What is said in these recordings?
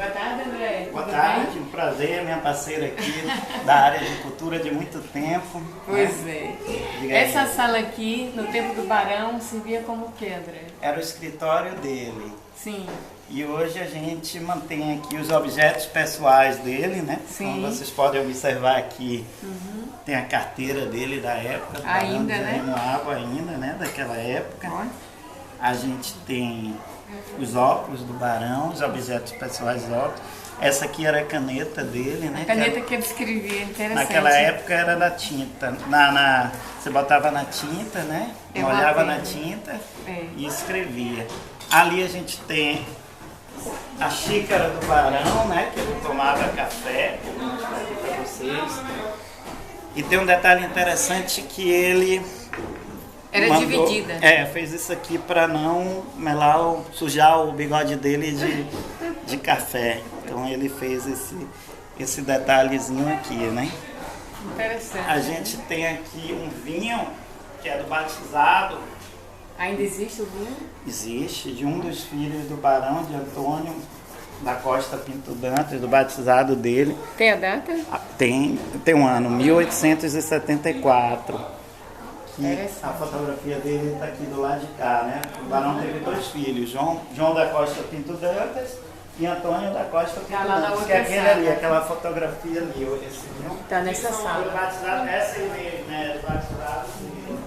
Boa tarde, André. Boa tarde, um prazer, minha parceira aqui da área de cultura de muito tempo. Pois né? é. Essa sala aqui, no tempo do Barão, servia como o quê, André? Era o escritório dele. Sim. E hoje a gente mantém aqui os objetos pessoais dele, né? Sim. Como vocês podem observar aqui, tem a carteira dele da época. Ainda, né? Jeremoabo ainda, né? Daquela época. Olha. A gente tem os óculos do Barão, os objetos pessoais óculos. Essa aqui era a caneta dele, né? A caneta que ele escrevia, interessante. Naquela época era da tinta. Você botava na tinta, né? Molhava na tinta e escrevia. Ali a gente tem a xícara do Barão, né? Que ele tomava café. Vou mostrar aqui para vocês. E tem um detalhe interessante que ele era dividida. Fez isso aqui para não sujar o bigode dele de café. Então ele fez esse detalhezinho aqui, né? Interessante. A gente tem aqui um vinho que é do batizado. Ainda existe o vinho? Existe, de um dos filhos do Barão, de Antônio da Costa Pinto Dantas, do batizado dele. Tem a data? Tem um ano, 1874. A fotografia dele está aqui do lado de cá, né? O Barão teve dois filhos, João da Costa Pinto Dantas e Antônio da Costa Pinto Dantas, que é aquele ali, aquela fotografia ali. Está nessa sala. Batizado, essa aí mesmo, né? Batizado dele.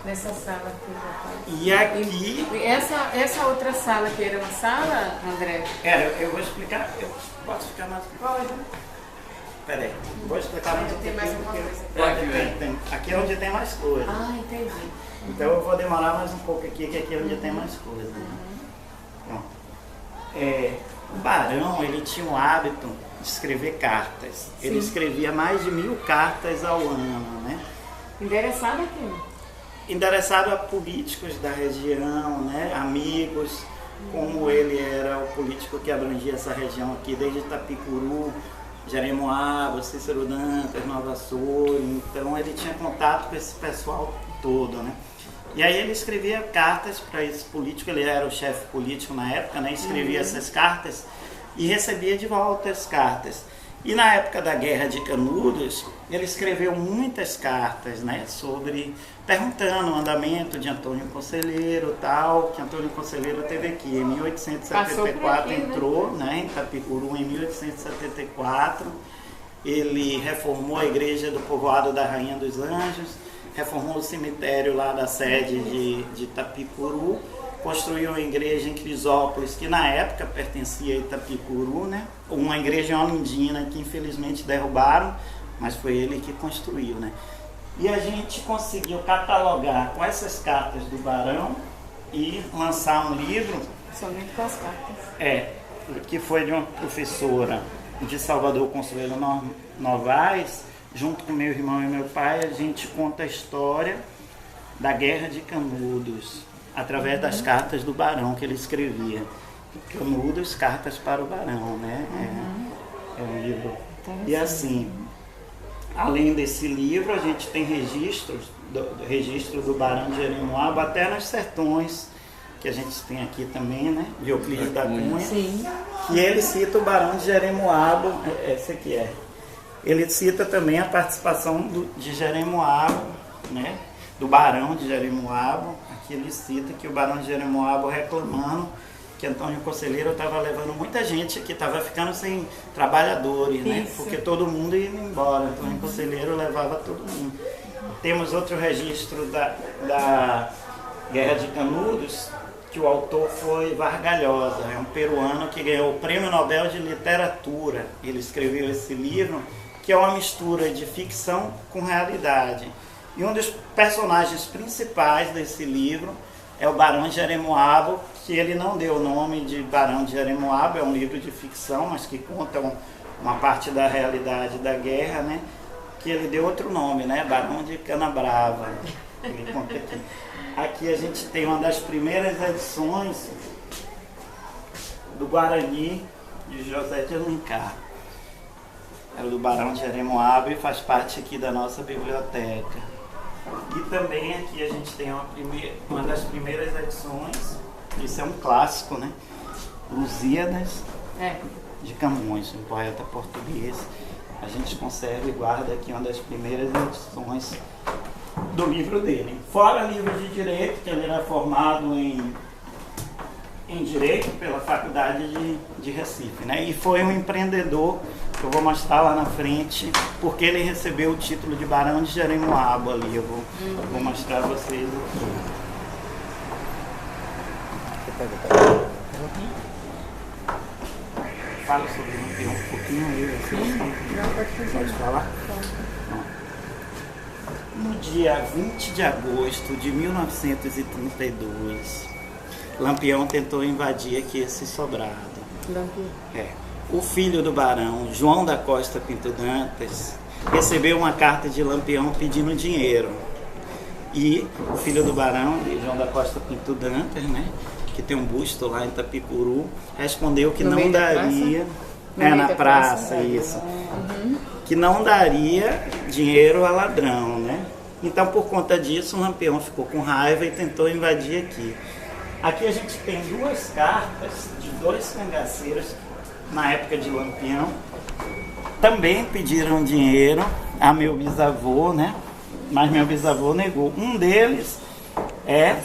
Nessa sala aqui. E aqui... Essa outra sala que era uma sala, André? Eu vou explicar. Eu posso ficar mais... Pode. Peraí, vou explicar mais um tem mais pouquinho. alguma coisa? Aqui é onde tem mais coisa. Ah, entendi. Então eu vou demorar mais um pouco aqui, que aqui é onde tem mais coisa. Bom, o Barão, ele tinha o hábito de escrever cartas. Sim. Ele escrevia mais de 1000 cartas ao ano, né? Endereçado aqui? Endereçado a políticos da região, né? Amigos, como ele era o político que abrangia essa região aqui, desde Itapicuru, Jeremoabo, Cícero Dantas, Nova Açores. Então ele tinha contato com esse pessoal todo, né? E aí ele escrevia cartas para esse político, ele era o chefe político na época, né? Escrevia essas cartas e recebia de volta as cartas. E na época da Guerra de Canudos, ele escreveu muitas cartas, né, perguntando o andamento de Antônio Conselheiro, tal, que Antônio Conselheiro teve aqui em 1874, entrou, né, em Itapicuru em 1874. Ele reformou a igreja do povoado da Rainha dos Anjos, reformou o cemitério lá da sede de Itapicuru, construiu uma igreja em Crisópolis, que na época pertencia a Itapicuru, né? Uma igreja em Olindina, que infelizmente derrubaram, mas foi ele que construiu, né? E a gente conseguiu catalogar com essas cartas do Barão e lançar um livro. Somente com as cartas. Que foi de uma professora de Salvador, Consuelo Novaes, junto com meu irmão e meu pai. A gente conta a história da Guerra de Canudos, através das cartas do Barão que ele escrevia. Canudos, cartas para o Barão, né? É um livro. E assim, além desse livro, a gente tem registro do Barão de Jeremoabo até nos sertões, que a gente tem aqui também, né? De Euclides da Cunha. Sim. Que ele cita o Barão de Jeremoabo, esse aqui é. Ele cita também a participação de Jeremoabo, né? Do Barão de Jeremoabo. Aqui ele cita que o Barão de Jeremoabo reclamando que Antônio Conselheiro estava levando muita gente que estava ficando sem trabalhadores, né? Porque todo mundo ia embora. Antônio Conselheiro levava todo mundo. Temos outro registro da Guerra de Canudos, que o autor foi Vargalhosa, é um peruano que ganhou o Prêmio Nobel de Literatura. Ele escreveu esse livro, que é uma mistura de ficção com realidade. E um dos personagens principais desse livro é o Barão de Jeremoabo, que ele não deu o nome de Barão de Jeremoabo, é um livro de ficção, mas que conta uma parte da realidade da guerra, né? Que ele deu outro nome, né? Barão de Canabrava. Ele conta aqui. Aqui a gente tem uma das primeiras edições do Guarani de José de Alencar. Era do Barão de Jeremoabo e faz parte aqui da nossa biblioteca. E também aqui a gente tem uma das primeiras edições, isso é um clássico, né? Lusíadas de Camões, um poeta português. A gente conserva e guarda aqui uma das primeiras edições do livro dele. Fora livro de Direito, que ele era formado em Direito pela Faculdade de Recife, né? E foi um empreendedor, que eu vou mostrar lá na frente, porque ele recebeu o título de Barão de Jeremoabo ali. Eu vou mostrar a vocês aqui. Fala sobre o Lampião um pouquinho aí, pode falar? No dia 20 de agosto de 1932, Lampião tentou invadir aqui esse sobrado. O filho do barão, João da Costa Pinto Dantas, recebeu uma carta de Lampião pedindo dinheiro. E o filho do barão, João da Costa Pinto Dantas, né, que tem um busto lá em Itapicuru, respondeu que não daria... na praça, isso. Que não daria dinheiro a ladrão, né? Então, por conta disso, o Lampião ficou com raiva e tentou invadir aqui. Aqui a gente tem duas cartas de dois cangaceiros, na época de Lampião, também pediram dinheiro a meu bisavô, né? Mas meu bisavô negou. Um deles é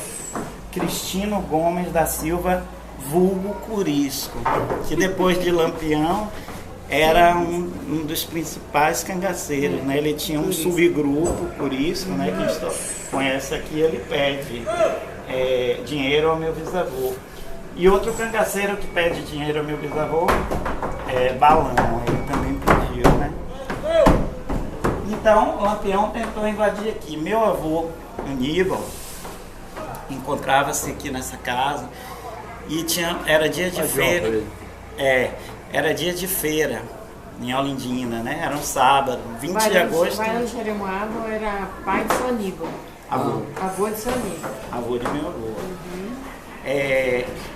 Cristino Gomes da Silva, vulgo Curisco, que depois de Lampião era um dos principais cangaceiros, né? Ele tinha um subgrupo, Curisco, né? Que a gente conhece aqui, ele pede dinheiro ao meu bisavô. E outro cangaceiro que pede dinheiro ao meu bisavô é Balão, ele também pediu, né? Então, o Lampião tentou invadir aqui. Meu avô, Aníbal, encontrava-se aqui nessa casa e era dia de feira. Era dia de feira em Olindina, né? Era um sábado, 20 de agosto. Barão de Jeremoabo era pai de seu Aníbal. Avô de seu Aníbal. Avô de meu avô.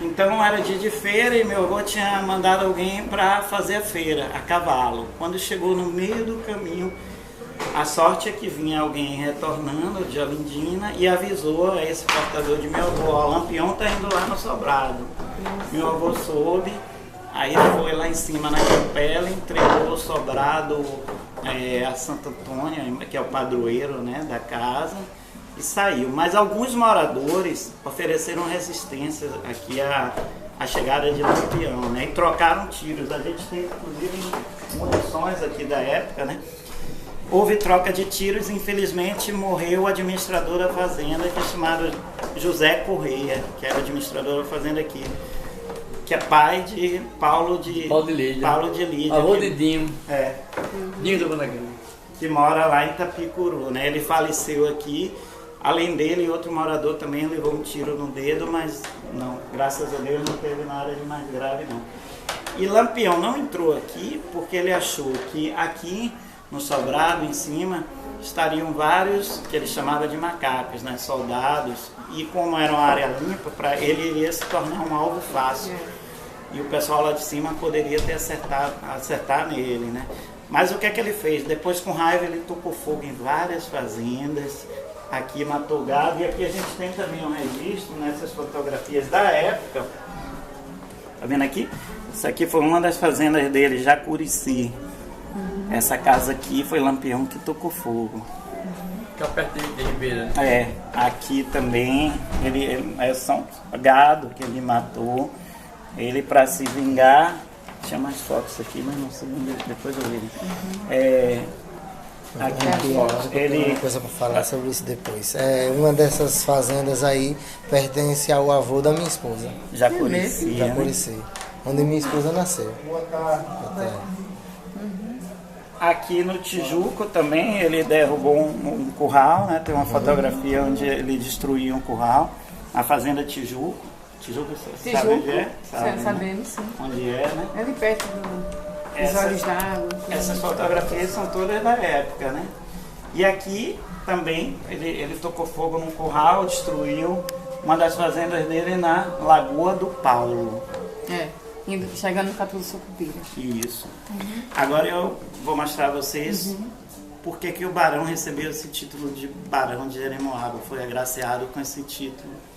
Então era dia de feira e meu avô tinha mandado alguém para fazer a feira a cavalo. Quando chegou no meio do caminho, a sorte é que vinha alguém retornando de Olindina e avisou a esse portador de meu avô: o Lampião está indo lá no sobrado. Meu avô soube, aí foi lá em cima na capela, entregou o sobrado a Santo Antônio, que é o padroeiro, né, da casa, e saiu. Mas alguns moradores ofereceram resistência aqui à chegada de Lampião, né, e trocaram tiros. A gente tem inclusive munições aqui da época, né? Houve troca de tiros e infelizmente morreu o administrador da fazenda, que é chamado José Correia, que era administrador da fazenda aqui, que é pai de Paulo de Lídia. Avô de Dinho. Dinho do Bonagão. Que mora lá em Itapicuru, né? Ele faleceu aqui. Além dele, outro morador também levou um tiro no dedo, mas não, graças a Deus não teve nada de mais grave não. E Lampião não entrou aqui porque ele achou que aqui no sobrado em cima estariam vários que ele chamava de macacos, né, soldados, e como era uma área limpa, para ele iria se tornar um alvo fácil. E o pessoal lá de cima poderia ter acertar nele, né? Mas o que é que ele fez? Depois, com raiva, ele tocou fogo em várias fazendas, aqui matou gado, e aqui a gente tem também um registro nessas fotografias da época. Tá vendo aqui? Isso aqui foi uma das fazendas dele, Jacurici. Essa casa aqui foi Lampião que tocou fogo. Fica perto de Ribeira. Aqui também, são gado que ele matou. Ele, para se vingar, tinha mais fotos aqui, mas não sei, depois eu vejo. Aqui, uma coisa para falar sobre isso depois. Uma dessas fazendas aí pertence ao avô da minha esposa. Jacurici. Onde minha esposa nasceu. Aqui no Tijuco também ele derrubou um curral, né? Tem uma fotografia onde ele destruiu um curral. A fazenda Tijuco. Tijuco, sabe onde é? Sabemos, sim. Onde é, né? É ali perto dos olhos d'água. Essas fotografias são todas da época, né? E aqui também ele tocou fogo num curral, destruiu uma das fazendas dele na Lagoa do Paulo. Chegando no Catu do Sucupira. Isso. Agora eu vou mostrar a vocês por que o barão recebeu esse título de Barão de Jeremoabo, foi agraciado com esse título.